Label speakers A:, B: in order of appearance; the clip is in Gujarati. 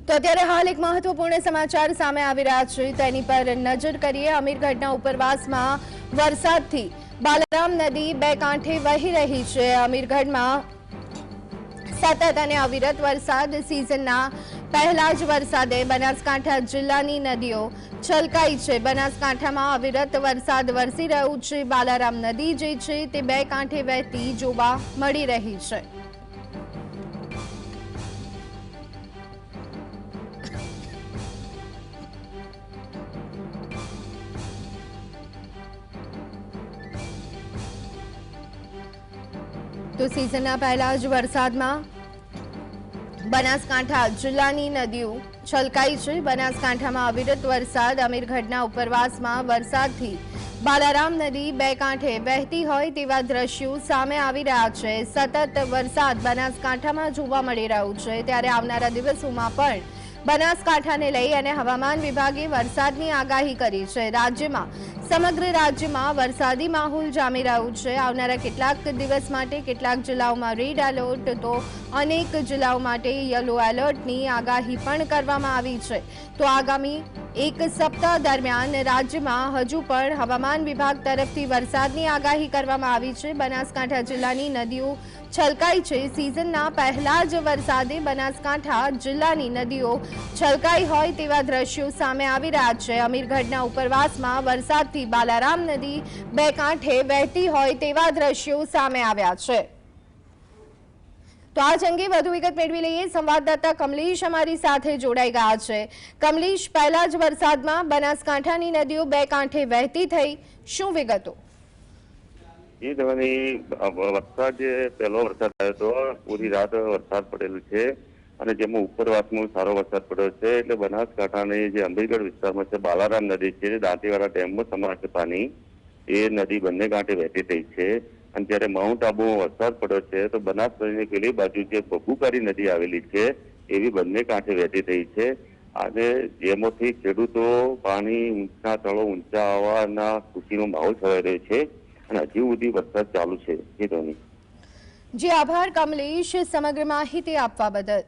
A: તો અત્યારે હાલ એક મહત્વપૂર્ણ સમાચાર સામે આવી રહ્યા છે તેની પર નજર કરીએ। અમીરગઢના ઉપરવાસમાં વરસાદથી બાલારામ નદી બે કાંઠે વહી રહી છે। અમીરગઢમાં સતત અને અવિરત વરસાદ સિઝનના પહેલા જ વરસાદે બનાસકાંઠા જિલ્લાની નદીઓ છલકાઈ છે। બનાસકાંઠામાં અવિરત વરસાદ વરસી રહ્યો છે। બાલારામ નદી જે છે તે બે કાંઠે વહેતી જોવા મળી રહી છે। તો સિઝનના પહેલા જ વરસાદમાં બનાસકાંઠા જિલ્લાની નદીઓ છલકાઈ છે। બનાસકાંઠામાં અવિરત વરસાદ અમીરગઢના ઉપરવાસમાં વરસાદથી બાલારામ નદી બે કાંઠે વહેતી હોય તેવા દ્રશ્યો સામે આવી રહ્યા છે। સતત વરસાદ બનાસકાંઠામાં જોવા મળી રહ્યો છે ત્યારે આવનારા દિવસોમાં પણ બનાસકાંઠાને લઈ અને હવામાન વિભાગે વરસાદની આગાહી કરી છે। રાજ્યમાં સમગ્ર રાજ્યમાં વરસાદી માહોલ જામી રહ્યો છે। આવનારા કેટલાક દિવસ માટે કેટલાક જિલ્લાઓમાં રેડ એલર્ટ તો અનેક જિલ્લાઓ માટે યલો એલર્ટની આગાહી પણ કરવામાં આવી છે। તો આગામી એક સપ્તાહ દરમિયાન રાજ્યમાં હજુ પણ હવામાન વિભાગ તરફથી વરસાદની આગાહી કરવામાં આવી છે। બનાસકાંઠા જિલ્લાની નદીઓ છલકાઈ છે। સિઝનના પહેલા જ વરસાદે બનાસકાંઠા જિલ્લાની નદીઓ છલકાઈ હોય તેવા દ્રશ્યો સામે આવી રહ્યા છે। અમીરગઢના ઉપરવાસમાં વરસાદથી બાલારામ નદી બે કાંઠે વહેતી હોય તેવા દ્રશ્યો સામે આવ્યા છે। તો આજ અંગે વધુ વિગત મેળવી લઈએ। સંવાદદાતા કમલેશ અમારી સાથે જોડાઈ ગયા છે। કમલેશ, પહેલા જ વરસાદમાં બનાસકાંઠાની નદીઓ બે કાંઠે વહેતી થઈ, શું વિગતો?
B: વરસાદ જે પહેલો વરસાદ આવ્યો હતો પૂરી રાત વરસાદ પડેલો છે અને જેમાં ઉપરવાસમાં સારો વરસાદ પડ્યો છે એટલે બનાસકાંઠાની જે અમીરગઢ વિસ્તારમાં છે બાલારામ નદી છે દાંતીવાડા ડેમમાં સમાર છે પાણી એ નદી બંને કાંઠે વહેતી થઈ છે। અને જ્યારે માઉન્ટ આબુમાં વરસાદ પડ્યો છે તો બનાસકાંઠાની પેલી બાજુ જે બબુકારી નદી આવેલી છે એવી બંને કાંઠે વહેતી થઈ છે અને જેમાંથી ખેડૂતો પાણી ઊંચા તળો ઊંચા આવવાના ખુશીનો માહોલ છવાઈ રહ્યો છે અને હજી સુધી વરસાદ ચાલુ છે।
A: જી આભાર કમલેશ સમગ્ર માહિતી આપવા બદલ।